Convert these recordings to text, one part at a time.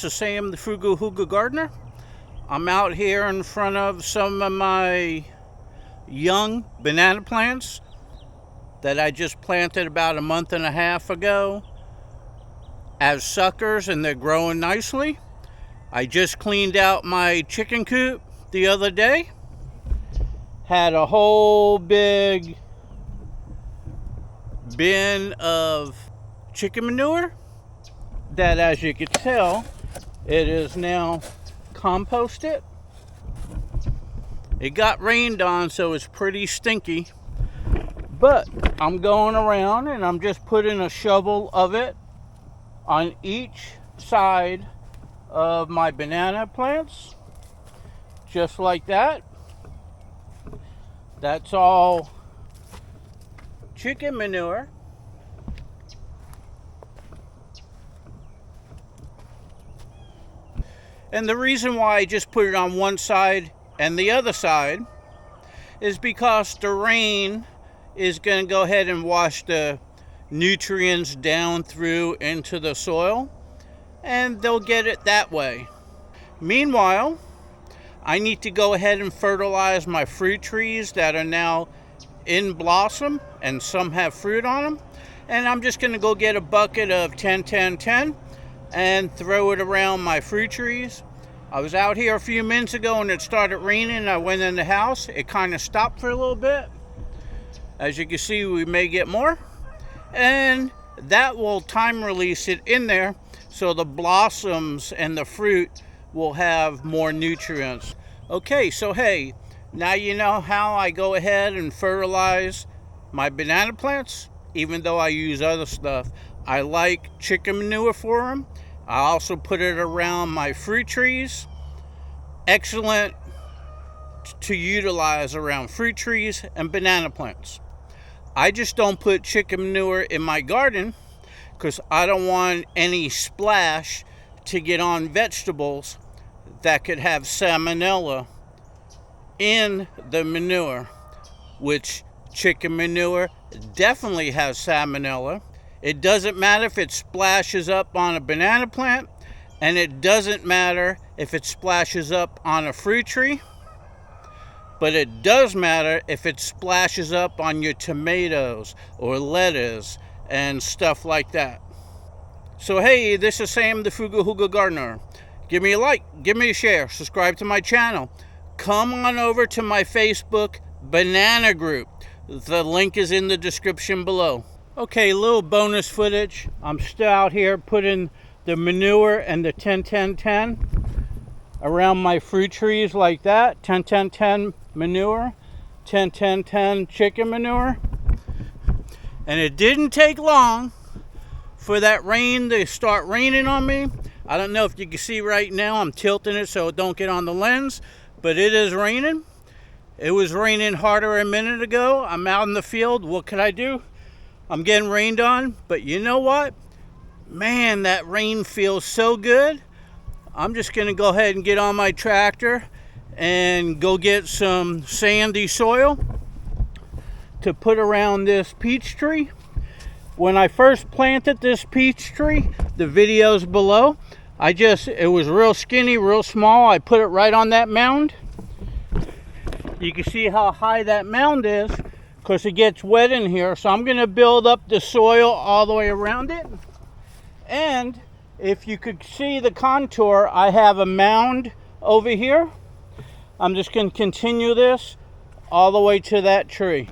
this is Sam, the Frugal Hugel gardener. I'm out here in front of some of my young banana plants that I just planted about a month and a half ago as suckers, and they're growing nicely. I just cleaned out my chicken coop the other day. Had a whole big bin of chicken manure that, as you can tell, it is now composted. It got rained on, so it's pretty stinky, but I'm going around and I'm just putting a shovel of it on each side of my banana plants, just like that. That's all chicken manure. And the reason why I just put it on one side and the other side is because the rain is going to go ahead and wash the nutrients down through into the soil, and they'll get it that way. Meanwhile, I need to go ahead and fertilize my fruit trees that are now in blossom, and some have fruit on them. And I'm just going to go get a bucket of 10-10-10 and throw it around my fruit trees. I was out here a few minutes ago and it started raining. I went in the house. It kind of stopped for a little bit. As you can see, we may get more. And that will time release it in there, so the blossoms and the fruit will have more nutrients. Okay, so hey, now you know how I go ahead and fertilize my banana plants. Even though I use other stuff, I like chicken manure for them. I also put it around my fruit trees. Excellent to utilize around fruit trees and banana plants. I just don't put chicken manure in my garden because I don't want any splash to get on vegetables that could have salmonella in the manure, which chicken manure definitely has salmonella. It doesn't matter if it splashes up on a banana plant, and it doesn't matter if it splashes up on a fruit tree, but it does matter if it splashes up on your tomatoes or lettuce and stuff like that. So hey, this is Sam, the Frugal Hugel gardener. Give me a like, give me a share, subscribe to my channel. Come on over to my Facebook banana group. The link is in the description below. Okay, little bonus footage. I'm still out here putting the manure and the 10-10-10 around my fruit trees like that. 10-10-10 manure, 10-10-10 chicken manure. And it didn't take long for that rain to start raining on me. I don't know if you can see right now, I'm tilting it so it don't get on the lens, but it is raining. It was raining harder a minute ago. I'm out in the field. What could I do? I'm getting rained on, but you know what? Man, that rain feels so good. I'm just gonna go ahead and get on my tractor and go get some sandy soil to put around this peach tree. When I first planted this peach tree, the video's below, it was real skinny, real small. I put it right on that mound. You can see how high that mound is because it gets wet in here. So I'm gonna build up the soil all the way around it. And if you could see the contour, I have a mound over here. I'm just gonna continue this all the way to that tree.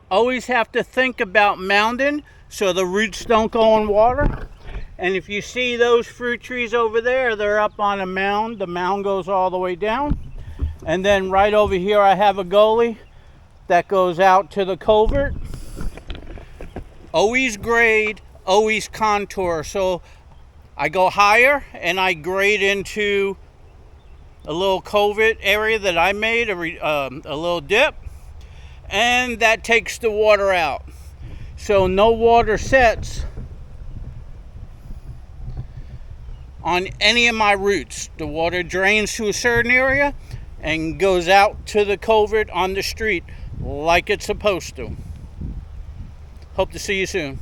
Always have to think about mounding so the roots don't go in water. And if you see those fruit trees over there, they're up on a mound. The mound goes all the way down. And then right over here, I have a gully that goes out to the culvert. Always grade, always contour. So I go higher and I grade into a little culvert area that I made, a little dip, and that takes the water out. So no water sets on any of my roots. The water drains to a certain area and goes out to the culvert on the street like it's supposed to. Hope to see you soon.